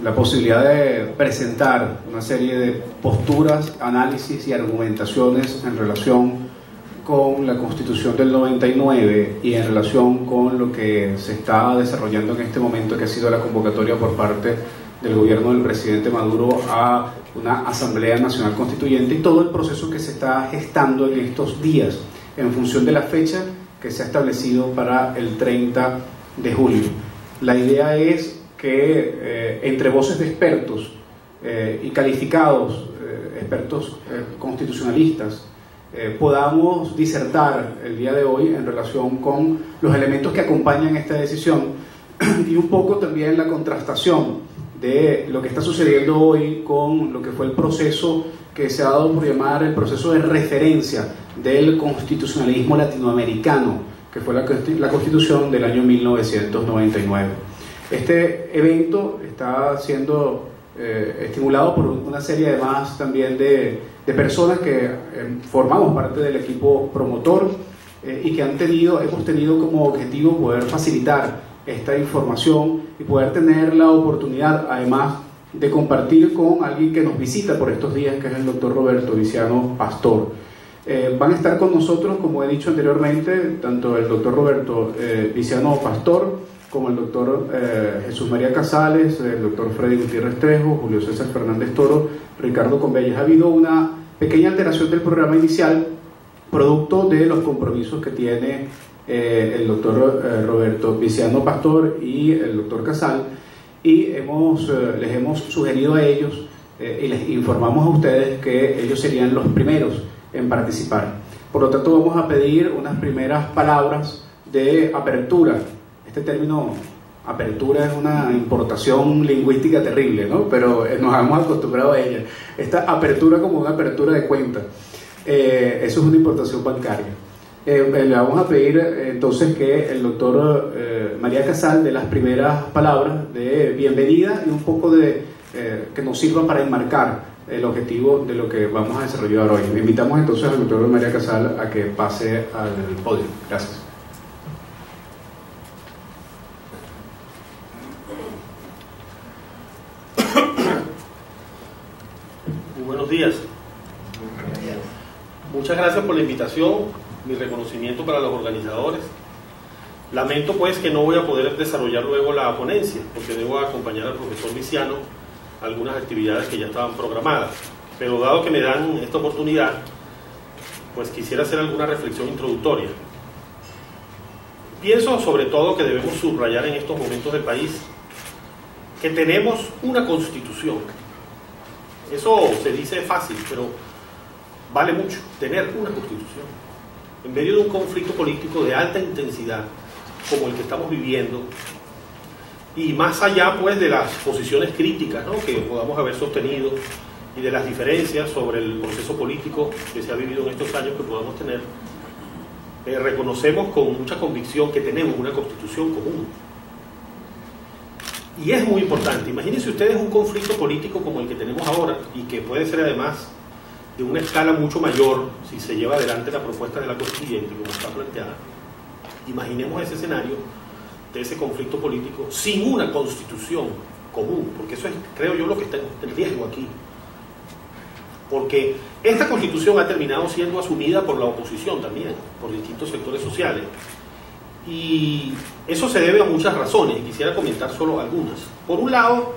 la posibilidad de presentar una serie de posturas, análisis y argumentaciones en relación con la Constitución del 99 y en relación con lo que se está desarrollando en este momento, que ha sido la convocatoria por parte del gobierno del presidente Maduro a una Asamblea Nacional Constituyente y todo el proceso que se está gestando en estos días en función de la fecha que se ha establecido para el 30 de julio. La idea es que entre voces de expertos y calificados expertos constitucionalistas podamos disertar el día de hoy en relación con los elementos que acompañan esta decisión y un poco también la contrastación de lo que está sucediendo hoy con lo que fue el proceso que se ha dado por llamar el proceso de referencia del constitucionalismo latinoamericano, que fue la Constitución del año 1999. Este evento está siendo estimulado por una serie además también de personas que formamos parte del equipo promotor y que hemos tenido como objetivo poder facilitar esta información y poder tener la oportunidad además de compartir con alguien que nos visita por estos días, que es el doctor Roberto Viciano Pastor. Van a estar con nosotros, como he dicho anteriormente, tanto el doctor Roberto Viciano Pastor como el doctor Jesús María Casales, el doctor Freddy Gutiérrez Trejo, Julio César Fernández Toro, Ricardo Convelles. Ha habido una pequeña alteración del programa inicial, producto de los compromisos que tiene el doctor Roberto Viciano Pastor y el doctor Casal, y les hemos sugerido a ellos y les informamos a ustedes que ellos serían los primeros en participar. Por lo tanto, vamos a pedir unas primeras palabras de apertura. Este término apertura es una importación lingüística terrible, ¿no? Pero nos hemos acostumbrado a ella. Esta apertura como una apertura de cuenta, eso es una importación bancaria. Le vamos a pedir entonces que el doctor María Casal dé las primeras palabras de bienvenida y un poco de que nos sirva para enmarcar el objetivo de lo que vamos a desarrollar hoy. Invitamos entonces al doctor María Casal a que pase al podio. Gracias. Muy buenos días. Muchas gracias por la invitación. Mi reconocimiento para los organizadores. Lamento pues que no voy a poder desarrollar luego la ponencia, porque debo acompañar al profesor Viciano a algunas actividades que ya estaban programadas, pero dado que me dan esta oportunidad, pues quisiera hacer alguna reflexión introductoria. Pienso sobre todo que debemos subrayar en estos momentos del país que tenemos una constitución. Eso se dice fácil, pero vale mucho tener una constitución en medio de un conflicto político de alta intensidad como el que estamos viviendo, y más allá pues de las posiciones críticas, ¿no?, que podamos haber sostenido, y de las diferencias sobre el proceso político que se ha vivido en estos años que podamos tener, reconocemos con mucha convicción que tenemos una constitución común. Y es muy importante. Imagínense ustedes un conflicto político como el que tenemos ahora, y que puede ser además de una escala mucho mayor si se lleva adelante la propuesta de la constituyente como está planteada. Imaginemos ese escenario de ese conflicto político sin una constitución común, porque eso es, creo yo, lo que está en riesgo aquí, porque esta constitución ha terminado siendo asumida por la oposición también, por distintos sectores sociales, y eso se debe a muchas razones, y quisiera comentar solo algunas. Por un lado,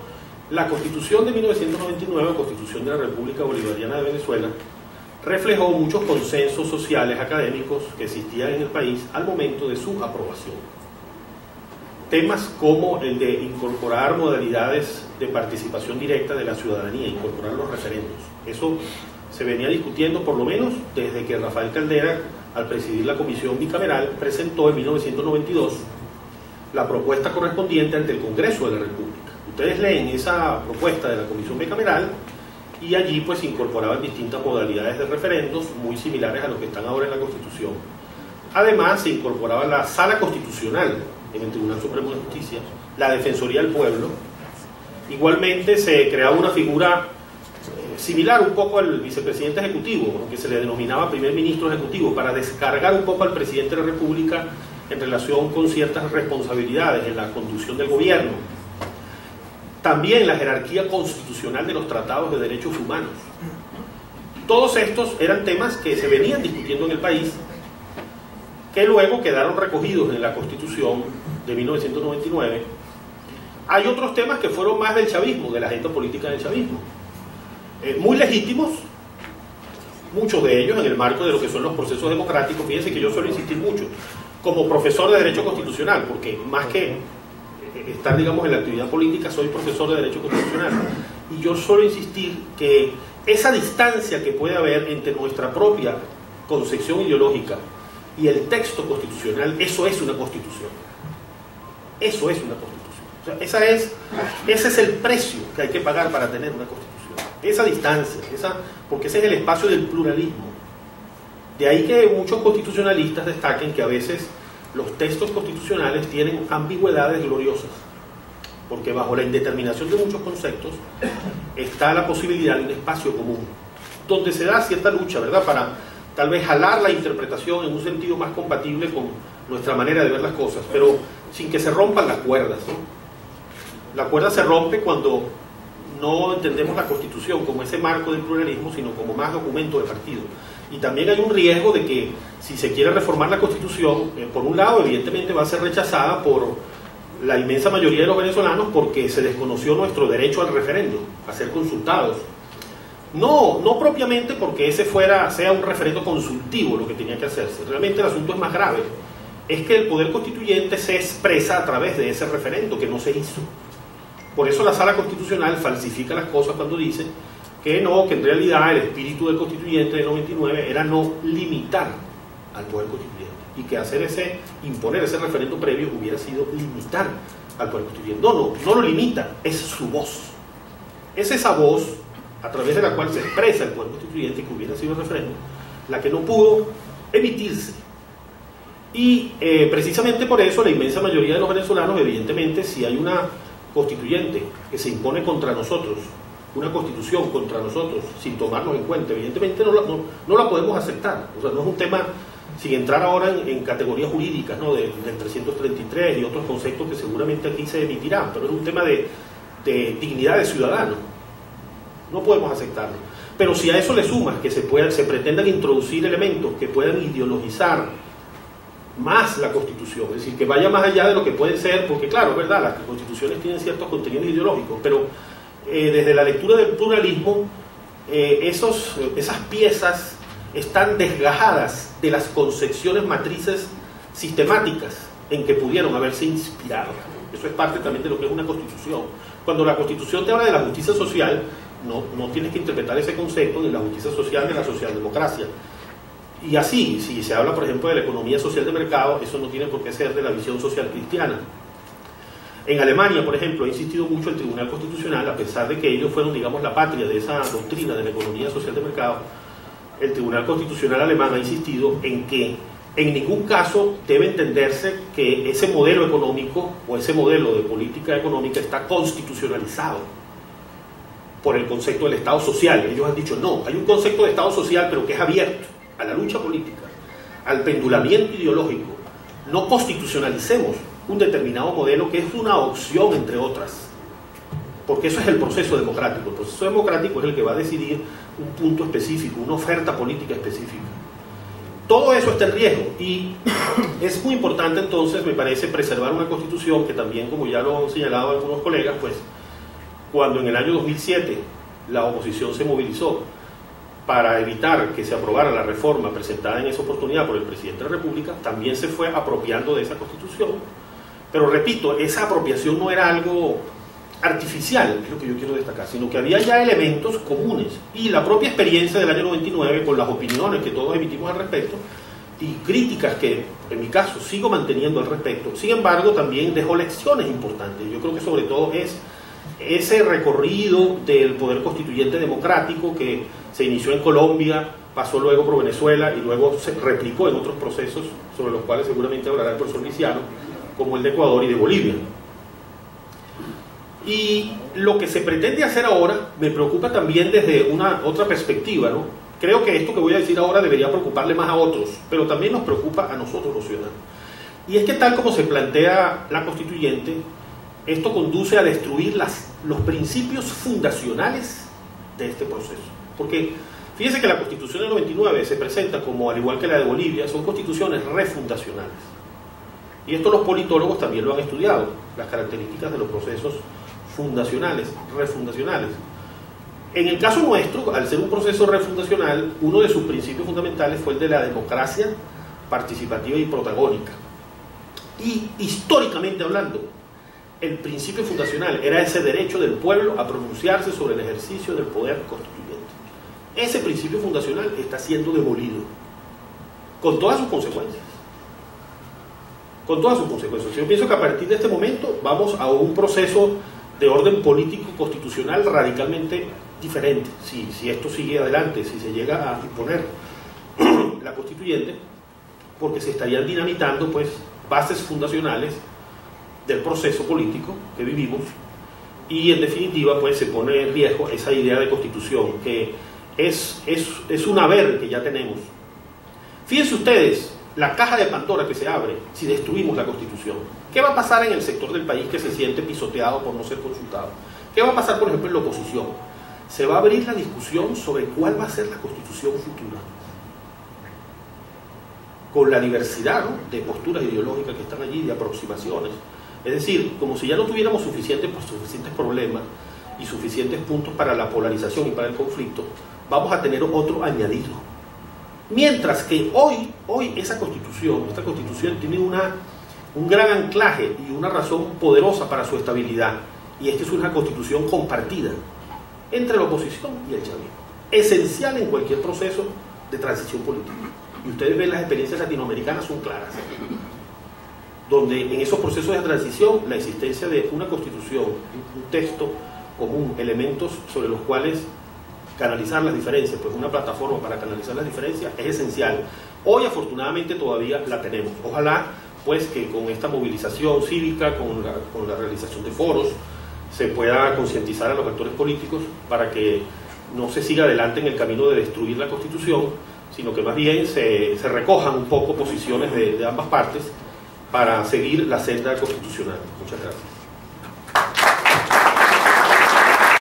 la Constitución de 1999, Constitución de la República Bolivariana de Venezuela, reflejó muchos consensos sociales académicos que existían en el país al momento de su aprobación. Temas como el de incorporar modalidades de participación directa de la ciudadanía, incorporar los referendos. Eso se venía discutiendo por lo menos desde que Rafael Caldera, al presidir la comisión bicameral, presentó en 1992 la propuesta correspondiente ante el Congreso de la República. Ustedes leen esa propuesta de la comisión bicameral y allí pues se incorporaban distintas modalidades de referendos muy similares a los que están ahora en la Constitución. Además se incorporaba la Sala Constitucional en el Tribunal Supremo de Justicia, la Defensoría del Pueblo. Igualmente se creaba una figura similar un poco al vicepresidente ejecutivo, aunque se le denominaba primer ministro ejecutivo, para descargar un poco al presidente de la República en relación con ciertas responsabilidades en la conducción del gobierno. también la jerarquía constitucional de los tratados de derechos humanos. Todos estos eran temas que se venían discutiendo en el país, que luego quedaron recogidos en la Constitución de 1999. Hay otros temas que fueron más del chavismo, de la agenda política del chavismo, muy legítimos, muchos de ellos en el marco de lo que son los procesos democráticos. Fíjense que yo suelo insistir mucho, como profesor de Derecho Constitucional, porque más que estar, digamos, en la actividad política, soy profesor de Derecho Constitucional, y yo suelo insistir que esa distancia que puede haber entre nuestra propia concepción ideológica y el texto constitucional, eso es una constitución. Eso es una constitución. O sea, ese es el precio que hay que pagar para tener una constitución. Esa distancia, porque ese es el espacio del pluralismo. De ahí que muchos constitucionalistas destaquen que a veces los textos constitucionales tienen ambigüedades gloriosas, porque bajo la indeterminación de muchos conceptos está la posibilidad de un espacio común, donde se da cierta lucha, ¿verdad?, para tal vez jalar la interpretación en un sentido más compatible con nuestra manera de ver las cosas, pero sin que se rompan las cuerdas, ¿no? La cuerda se rompe cuando no entendemos la Constitución como ese marco del pluralismo, sino como más documento de partido. Y también hay un riesgo de que, si se quiere reformar la Constitución, por un lado, evidentemente va a ser rechazada por la inmensa mayoría de los venezolanos, porque se desconoció nuestro derecho al referendo, a ser consultados. No propiamente porque ese sea un referendo consultivo lo que tenía que hacerse. Realmente el asunto es más grave. Es que el poder constituyente se expresa a través de ese referendo que no se hizo. Por eso la Sala Constitucional falsifica las cosas cuando dice que no, que en realidad el espíritu del constituyente del 99 era no limitar al poder constituyente, y que imponer ese referendo previo hubiera sido limitar al poder constituyente. No lo limita, es su voz. Es esa voz a través de la cual se expresa el poder constituyente, que hubiera sido el referendo, la que no pudo emitirse. Y precisamente por eso la inmensa mayoría de los venezolanos, evidentemente, si hay una constituyente que se impone contra nosotros, una constitución contra nosotros, sin tomarnos en cuenta, evidentemente no la podemos aceptar. O sea, no es un tema, sin entrar ahora en categorías jurídicas, ¿no?, del 333 y otros conceptos que seguramente aquí se emitirán, pero es un tema de dignidad de ciudadano. No podemos aceptarlo. Pero si a eso le sumas que se pretendan introducir elementos que puedan ideologizar más la Constitución, es decir, que vaya más allá de lo que puede ser, porque claro, es verdad, las constituciones tienen ciertos contenidos ideológicos, pero desde la lectura del pluralismo, esas piezas están desgajadas de las concepciones matrices sistemáticas en que pudieron haberse inspirado. Eso es parte también de lo que es una constitución. Cuando la Constitución te habla de la justicia social, no tienes que interpretar ese concepto de la justicia social de la socialdemocracia. Y así, si se habla, por ejemplo, de la economía social de mercado, eso no tiene por qué ser de la visión social cristiana. En Alemania, por ejemplo, ha insistido mucho el Tribunal Constitucional, a pesar de que ellos fueron, digamos, la patria de esa doctrina de la economía social de mercado. El Tribunal Constitucional alemán ha insistido en que en ningún caso debe entenderse que ese modelo económico o ese modelo de política económica está constitucionalizado por el concepto del Estado social. Ellos han dicho, no, hay un concepto de Estado social, pero que es abierto a la lucha política, al pendulamiento ideológico. No constitucionalicemos un determinado modelo que es una opción entre otras, porque eso es el proceso democrático. El proceso democrático es el que va a decidir un punto específico, una oferta política específica. Todo eso está en riesgo, y es muy importante entonces, me parece, preservar una constitución que también, como ya lo han señalado algunos colegas, pues cuando en el año 2007 la oposición se movilizó para evitar que se aprobara la reforma presentada en esa oportunidad por el presidente de la República, también se fue apropiando de esa constitución. Pero repito, esa apropiación no era algo artificial, es lo que yo quiero destacar, sino que había ya elementos comunes, y la propia experiencia del año 99, con las opiniones que todos emitimos al respecto y críticas que en mi caso sigo manteniendo al respecto, sin embargo también dejó lecciones importantes. Yo creo que sobre todo es ese recorrido del poder constituyente democrático que se inició en Colombia, pasó luego por Venezuela y luego se replicó en otros procesos sobre los cuales seguramente hablará el profesor Lisiano, como el de Ecuador y de Bolivia. Y lo que se pretende hacer ahora me preocupa también desde una otra perspectiva, ¿no? Creo que esto que voy a decir ahora debería preocuparle más a otros, pero también nos preocupa a nosotros los ciudadanos. Y es que tal como se plantea la constituyente, esto conduce a destruir los principios fundacionales de este proceso. Porque fíjense que la Constitución del 99 se presenta como, al igual que la de Bolivia, son constituciones refundacionales. Y esto los politólogos también lo han estudiado, las características de los procesos fundacionales, refundacionales. En el caso nuestro, al ser un proceso refundacional, uno de sus principios fundamentales fue el de la democracia participativa y protagónica. Y históricamente hablando, el principio fundacional era ese derecho del pueblo a pronunciarse sobre el ejercicio del poder constituyente. Ese principio fundacional está siendo demolido, con todas sus consecuencias. Con todas sus consecuencias. Yo pienso que a partir de este momento vamos a un proceso de orden político constitucional radicalmente diferente. Si esto sigue adelante, si se llega a imponer la constituyente, porque se estarían dinamitando pues bases fundacionales del proceso político que vivimos, y en definitiva pues se pone en riesgo esa idea de constitución que es un haber que ya tenemos. Fíjense ustedes la caja de Pandora que se abre si destruimos la constitución. ¿Qué va a pasar en el sector del país que se siente pisoteado por no ser consultado? ¿Qué va a pasar, por ejemplo, en la oposición? Se va a abrir la discusión sobre cuál va a ser la constitución futura, con la diversidad, ¿no?, de posturas ideológicas que están allí, de aproximaciones. Es decir, como si ya no tuviéramos suficientes problemas y suficientes puntos para la polarización y para el conflicto, vamos a tener otro añadido. Mientras que hoy esta constitución tiene un gran anclaje y una razón poderosa para su estabilidad, y es que es una constitución compartida entre la oposición y el chavismo, esencial en cualquier proceso de transición política. Y ustedes ven las experiencias latinoamericanas son claras, donde en esos procesos de transición la existencia de una constitución, un texto común, elementos sobre los cuales canalizar las diferencias, pues una plataforma para canalizar las diferencias es esencial. Hoy afortunadamente todavía la tenemos. Ojalá pues que con esta movilización cívica, con la realización de foros, se pueda concientizar a los actores políticos para que no se siga adelante en el camino de destruir la Constitución, sino que más bien se recojan un poco posiciones de ambas partes para seguir la senda constitucional. Muchas gracias.